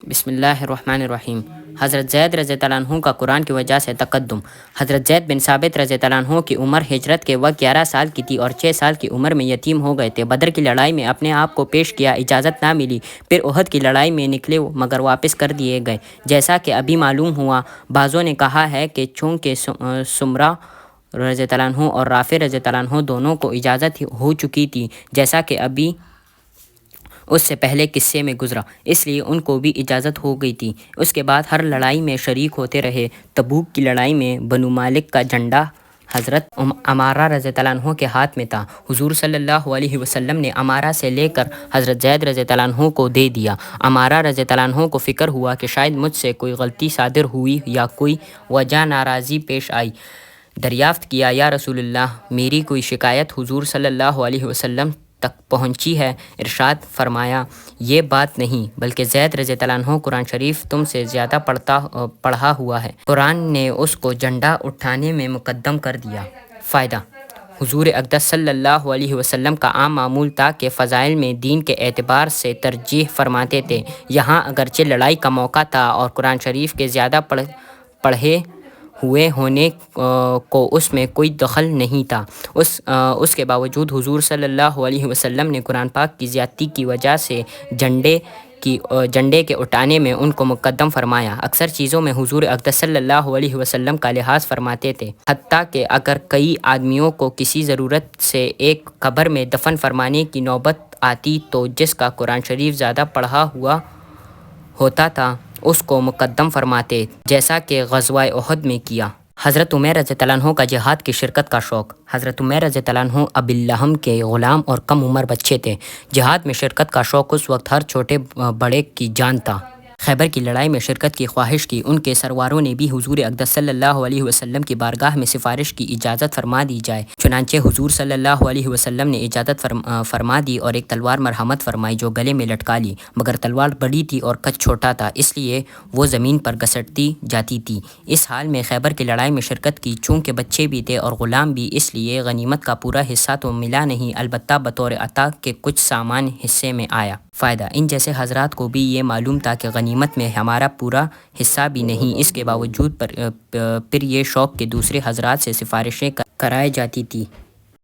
بسم اللہ الرحمن الرحیم۔ حضرت زید رضی اللہ عنہ کا قرآن کی وجہ سے تقدم۔ حضرت زید بن ثابت رضی اللہ عنہ کی عمر ہجرت کے وقت 11 سال کی تھی اور 6 سال کی عمر میں یتیم ہو گئے تھے۔ بدر کی لڑائی میں اپنے آپ کو پیش کیا، اجازت نہ ملی، پھر احد کی لڑائی میں نکلے مگر واپس کر دیے گئے، جیسا کہ ابھی معلوم ہوا۔ بعضوں نے کہا ہے کہ چونکہ سمرہ رضی اللہ عنہ اور رافع رضی اللہ عنہ دونوں کو اجازت ہو چکی تھی، جیسا کہ ابھی اس سے پہلے قصے میں گزرا، اس لیے ان کو بھی اجازت ہو گئی تھی۔ اس کے بعد ہر لڑائی میں شریک ہوتے رہے۔ تبوک کی لڑائی میں بنو مالک کا جھنڈا حضرت عمارہ رضی اللہ عنہ کے ہاتھ میں تھا۔ حضور صلی اللہ علیہ وسلم نے عمارہ سے لے کر حضرت زید رضی اللہ عنہ کو دے دیا۔ عمارہ رضی اللہ عنہ کو فکر ہوا کہ شاید مجھ سے کوئی غلطی صادر ہوئی یا کوئی وجہ ناراضی پیش آئی۔ دریافت کیا، یا رسول اللہ، میری کوئی شکایت حضور صلی اللہ علیہ وسلم تک پہنچی ہے؟ ارشاد فرمایا، یہ بات نہیں، بلکہ زید رضی اللہ عنہ قرآن شریف تم سے زیادہ پڑھا ہوا ہے۔ قرآن نے اس کو جھنڈا اٹھانے میں مقدم کر دیا۔ فائدہ: حضور اقدس صلی اللہ علیہ وسلم کا عام معمول تھا کہ فضائل میں دین کے اعتبار سے ترجیح فرماتے تھے۔ یہاں اگرچہ لڑائی کا موقع تھا اور قرآن شریف کے زیادہ پڑھے ہوئے ہونے کو اس میں کوئی دخل نہیں تھا، اس کے باوجود حضور صلی اللہ علیہ وسلم نے قرآن پاک کی زیادتی کی وجہ سے جھنڈے کے اٹھانے میں ان کو مقدم فرمایا۔ اکثر چیزوں میں حضور اقدس صلی اللہ علیہ وسلم کا لحاظ فرماتے تھے، حتیٰ کہ اگر کئی آدمیوں کو کسی ضرورت سے ایک قبر میں دفن فرمانے کی نوبت آتی تو جس کا قرآن شریف زیادہ پڑھا ہوا ہوتا تھا اس کو مقدم فرماتے، جیسا کہ غزوہ احد میں کیا۔ حضرت عمیر رضی اللہ عنہ کا جہاد کی شرکت کا شوق۔ حضرت عمیر رضی اللہ عنہ ابی لہب کے غلام اور کم عمر بچے تھے۔ جہاد میں شرکت کا شوق اس وقت ہر چھوٹے بڑے کی جان تھا۔ خیبر کی لڑائی میں شرکت کی خواہش کی۔ ان کے سرواروں نے بھی حضور اقدس صلی اللہ علیہ وسلم کی بارگاہ میں سفارش کی اجازت فرما دی جائے۔ چنانچہ حضور صلی اللہ علیہ وسلم نے اجازت فرما دی اور ایک تلوار مرحمت فرمائی جو گلے میں لٹکا لی، مگر تلوار بڑی تھی اور قد چھوٹا تھا، اس لیے وہ زمین پر گھسٹتی جاتی تھی۔ اس حال میں خیبر کی لڑائی میں شرکت کی۔ چونکہ بچے بھی تھے اور غلام بھی، اس لیے غنیمت کا پورا حصہ تو ملا نہیں، البتہ بطور عطا کے کچھ سامان حصے میں آیا۔ فائدہ: ان جیسے حضرات کو بھی یہ معلوم تھا کہ غنیمت میں ہمارا پورا حصہ بھی نہیں، اس کے باوجود پھر یہ شوق کہ دوسرے حضرات سے سفارشیں کرائی جاتی تھی۔